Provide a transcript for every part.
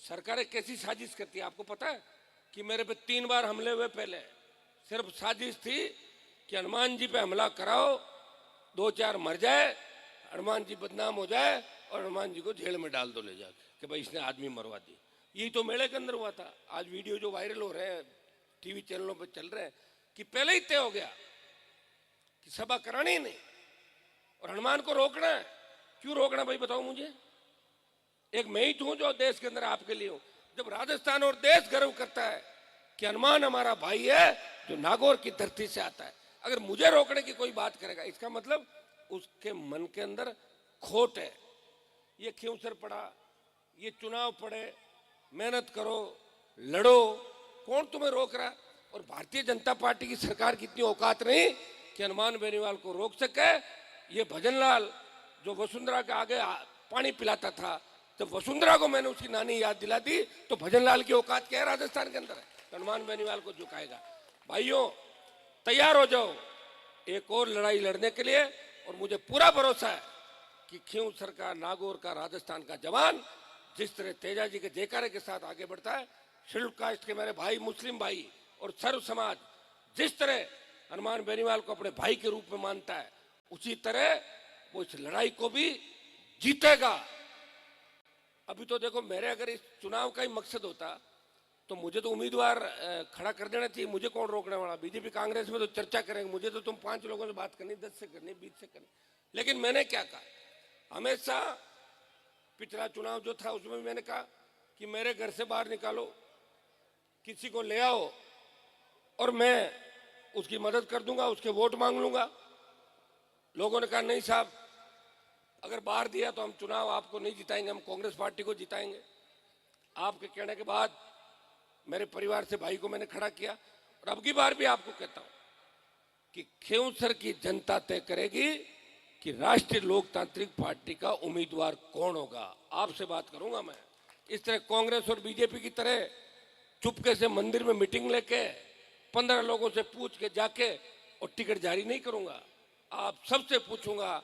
सरकारें कैसी साजिश करती है आपको पता है कि मेरे पे 3 बार हमले हुए पहले। सिर्फ साजिश थी कि हनुमान जी पे हमला कराओ, 2-4 मर जाए, हनुमान जी बदनाम हो जाए और हनुमान जी को जेल में डाल दो ले जाके कि भाई इसने आदमी मरवा दी। यही तो मेले के अंदर हुआ था। आज वीडियो जो वायरल हो रहे हैं टीवी चैनलों पर चल रहे हैं कि पहले ही तय हो गया कि सभा करानी ही नहीं और हनुमान को रोकना है। क्यों रोकना भाई बताओ मुझे? एक मैं ही हूं जो देश के अंदर आपके लिए हूं। जब राजस्थान और देश गर्व करता है कि हनुमान हमारा भाई है जो नागौर की धरती से आता है, अगर मुझे रोकने की कोई बात करेगा इसका मतलब उसके मन के अंदर खोट है। ये क्यों सर पड़ा, ये चुनाव पड़े, मेहनत करो, लड़ो, कौन तुम्हें रोक रहा? और भारतीय जनता पार्टी की सरकार की इतनी औकात नहीं कि हनुमान बेनीवाल को रोक सके। ये भजनलाल जो वसुंधरा के आगे पानी पिलाता था, जब वसुंधरा को मैंने उसकी नानी याद दिला दी तो भजनलाल की औकात क्या है राजस्थान के अंदर है? हनुमान बेनीवाल को झुकाएगा। भाइयों तैयार हो जाओ एक और लड़ाई लड़ने के लिए। और मुझे पूरा भरोसा है कि क्यों सरकार नागौर का राजस्थान का जवान जिस तरह तेजा जी के जयकारे के साथ आगे बढ़ता है, शेड्यूल कास्ट के मेरे भाई मुस्लिम भाई और सर्व समाज जिस तरह हनुमान बेनीवाल को अपने भाई के रूप में मानता है, उसी तरह वो इस लड़ाई को भी जीतेगा। अभी तो देखो मेरे अगर इस चुनाव का ही मकसद होता तो मुझे तो उम्मीदवार खड़ा कर देना चाहिए। मुझे कौन रोकने वाला? बीजेपी कांग्रेस में तो चर्चा करेंगे, मुझे तो तुम 5 लोगों से बात करनी, 10 से करनी, 20 से करनी। लेकिन मैंने क्या कहा, हमेशा पिछला चुनाव जो था उसमें मैंने कहा कि मेरे घर से बाहर निकालो, किसी को ले आओ और मैं उसकी मदद कर दूंगा, उसके वोट मांग लूंगा। लोगों ने कहा नहीं साहब, अगर बाहर दिया तो हम चुनाव आपको नहीं जिताएंगे, हम कांग्रेस पार्टी को जिताएंगे। आपके कहने के बाद मेरे परिवार से भाई को मैंने खड़ा किया। और अब की बार भी आपको कहता हूं कि खिंवसर की जनता तय करेगी कि राष्ट्रीय लोकतांत्रिक पार्टी का उम्मीदवार कौन होगा। आपसे बात करूंगा मैं। इस तरह कांग्रेस और बीजेपी की तरह चुपके से मंदिर में मीटिंग लेके 15 लोगों से पूछ के जाके और टिकट जारी नहीं करूंगा। आप सबसे पूछूंगा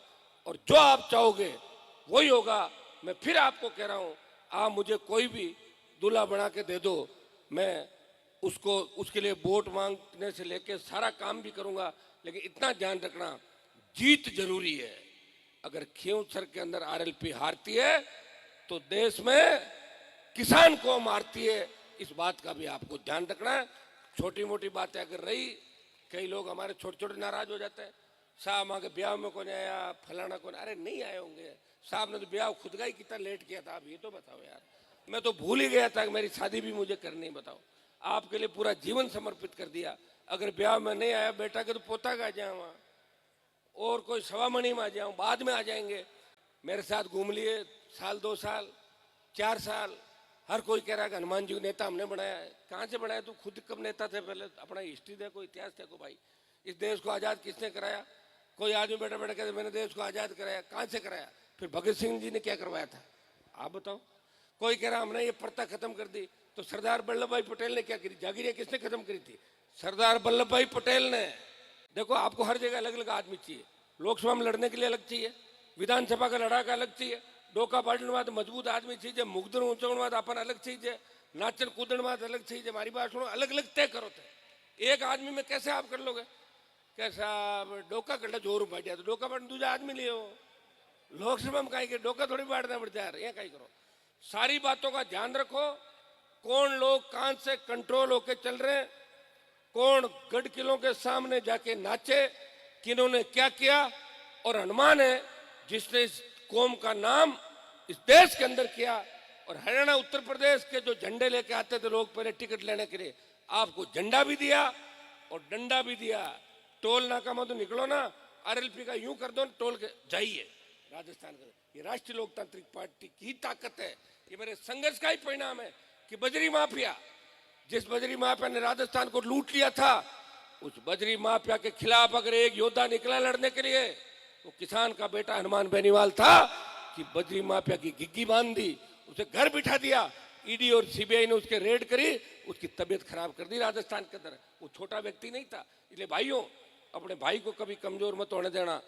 और जो आप चाहोगे वही होगा। मैं फिर आपको कह रहा हूं, आप मुझे कोई भी दूल्हा बना के दे दो, मैं उसको उसके लिए वोट मांगने से लेके सारा काम भी करूंगा। लेकिन इतना ध्यान रखना, जीत जरूरी है। अगर खिंवसर के अंदर आरएलपी हारती है तो देश में किसान को मारती है। इस बात का भी आपको ध्यान रखना है। छोटी मोटी बातें अगर रही, कई लोग हमारे छोटे छोटे नाराज हो जाते हैं, साहब आगे ब्याह में कौन आया, फलाना कौन। अरे नहीं आए होंगे साहब ने तो ब्याह खुद का ही कितना लेट किया था, आप ये तो बताओ यार। मैं तो भूल ही गया था कि मेरी शादी भी मुझे करनी। बताओ, आपके लिए पूरा जीवन समर्पित कर दिया। अगर ब्याह में नहीं आया बेटा के तो पोता का आ जाऊँ और कोई सवामणि में आ जाऊँ, बाद में आ जाएंगे। मेरे साथ घूम लिए साल 2 साल 4 साल, हर कोई कह रहा है कि हनुमान जी को नेता हमने बनाया है। कहाँ से बनाया? तू खुद कब नेता थे? पहले अपना हिस्ट्री देखो, इतिहास देखो भाई। इस देश को आज़ाद किसने कराया? कोई आदमी बैठा बैठा कहते मैंने देश को आज़ाद कराया। कहाँ से कराया? फिर भगत सिंह जी ने क्या करवाया था? आप बताओ। कोई कह रहा हमने ये प्रथा खत्म कर दी, तो सरदार वल्लभ भाई पटेल ने क्या करी? जागीरें किसने खत्म करी थी? सरदार वल्लभ भाई पटेल ने। देखो आपको हर जगह अलग अलग आदमी चाहिए। लोकसभा में लड़ने के लिए अलग चाहिए, विधानसभा का लड़ाका अलग चाहिए, डोका पाटन बाद मजबूत आदमी चाहिए, मुगदर ऊंचण बाद अपन अलग चाहिए, नाचन कूदन बाद अलग चाहिए। हमारी बात सुनो, अलग अलग तय करो थे। एक आदमी में कैसे आप कर लोगे? कैसा डोका कर जोर बैठ जाए तो डोका पाटन दूसरा आदमी लियो। लोकसभा में कहीं के डोका थोड़ी बांटना पड़ता है, ये कहीं करो। सारी बातों का ध्यान रखो। कौन लोग कहां से कंट्रोल होके चल रहे हैं, कौन गढ़ किलों के सामने जाके नाचे, किन्होंने क्या किया। और हनुमान है जिसने इस कौम का नाम इस देश के अंदर किया। और हरियाणा उत्तर प्रदेश के जो झंडे लेके आते थे लोग पहले टिकट लेने के लिए, आपको झंडा भी दिया और डंडा भी दिया। टोल नाका में तो निकलो ना, आरएलपी का यूं कर दो, टोल के जाइए राजस्थान का। ये राष्ट्रीय लोकतांत्रिक पार्टी की ताकत है। ये मेरे संघर्ष का ही परिणाम है कि बजरी माफिया, जिस बजरी माफिया ने राजस्थान को लूट लिया था, उस बजरी माफिया के खिलाफ अगर एक योद्धा निकला लड़ने के लिए तो किसान का बेटा हनुमान बेनीवाल था कि बजरी माफिया की घिग्गी बांध दी, उसे घर बिठा दिया। ईडी और सीबीआई ने उसके रेड करी, उसकी तबीयत खराब कर दी राजस्थान के अंदर। वो छोटा व्यक्ति नहीं था। इसलिए भाइयों, अपने भाई को कभी कमजोर मत होने देना।